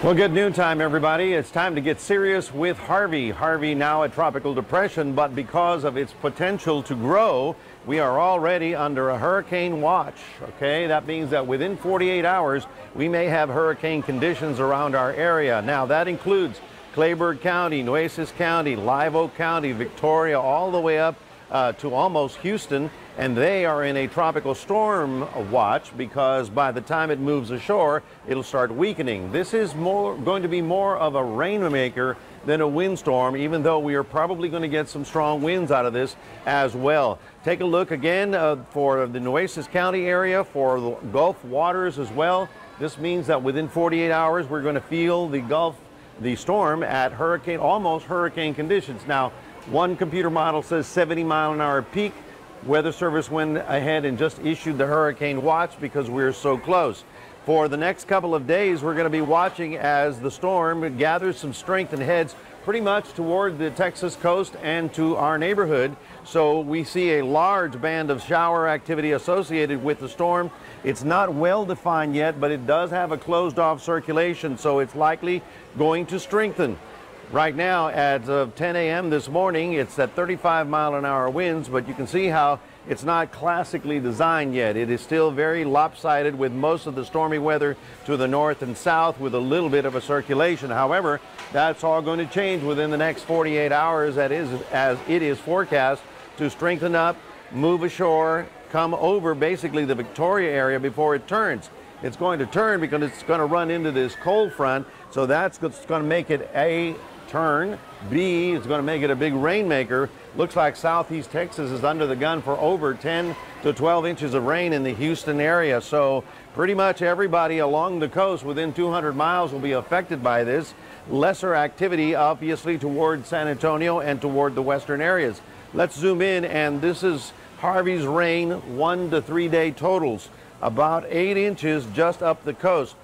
Well, good noontime, everybody. It's time to get serious with Harvey. Harvey now a tropical depression, but because of its potential to grow, we are already under a hurricane watch. Okay, that means that within 48 hours, we may have hurricane conditions around our area. Now, that includes Clayburgh County, Nueces County, Live Oak County, Victoria, all the way up to almost Houston, and they are in a tropical storm watch because by the time it moves ashore, it'll start weakening. This is going to be more of a rainmaker than a windstorm, even though we are probably going to get some strong winds out of this as well. Take a look again for the Nueces County area, for the Gulf waters as well. This means that within 48 hours, we're going to feel the storm at almost hurricane conditions. Now, one computer model says 70-mile-an-hour peak. Weather Service went ahead and just issued the hurricane watch because we're so close. For the next couple of days, we're going to be watching as the storm gathers some strength and heads pretty much toward the Texas coast and to our neighborhood. So we see a large band of shower activity associated with the storm. It's not well defined yet, but it does have a closed off circulation, so it's likely going to strengthen. Right now, as of 10 a.m. this morning, it's at 35-mile-an-hour winds, but you can see how it's not classically designed yet. It is still very lopsided with most of the stormy weather to the north and south with a little bit of a circulation. However, that's all going to change within the next 48 hours, as it is forecast to strengthen up, move ashore, come over basically the Victoria area before it turns. It's going to turn because it's going to run into this cold front, so that's going to make it a turn. B is going to make it a big rainmaker. Looks like southeast Texas is under the gun for over 10 to 12 inches of rain in the Houston area. So pretty much everybody along the coast within 200 miles will be affected by this. Lesser activity, obviously, toward San Antonio and toward the western areas. Let's zoom in, and this is Harvey's rain 1 to 3 day totals. About 8 inches just up the coast.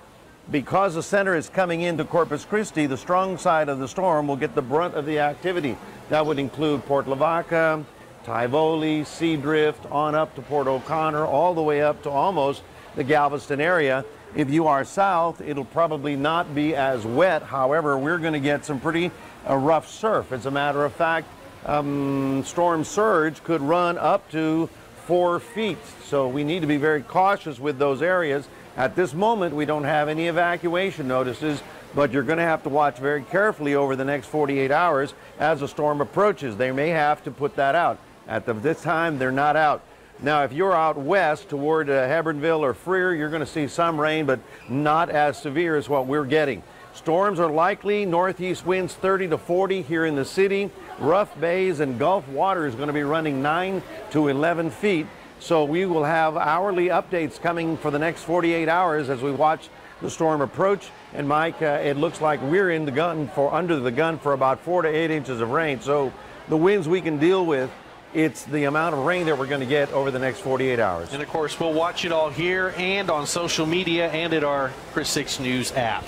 Because the center is coming into Corpus Christi, the strong side of the storm will get the brunt of the activity. That would include Port Lavaca, Tivoli, Seadrift, on up to Port O'Connor, all the way up to almost the Galveston area. If you are south, it'll probably not be as wet. However, we're going to get some pretty rough surf. As a matter of fact, storm surge could run up to 4 feet. So we need to be very cautious with those areas. At this moment, we don't have any evacuation notices, but you're going to have to watch very carefully over the next 48 hours as the storm approaches. They may have to put that out. At this time, they're not out. Now, if you're out west toward Hebbronville or Freer, you're going to see some rain, but not as severe as what we're getting. Storms are likely, northeast winds 30 to 40 here in the city. Rough bays and Gulf water is going to be running 9 to 11 feet. So we will have hourly updates coming for the next 48 hours as we watch the storm approach. And Mike, it looks like we're under the gun for about 4 to 8 inches of rain. So the winds we can deal with, it's the amount of rain that we're going to get over the next 48 hours. And of course, we'll watch it all here and on social media and at our Chris 6 News app.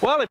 Well,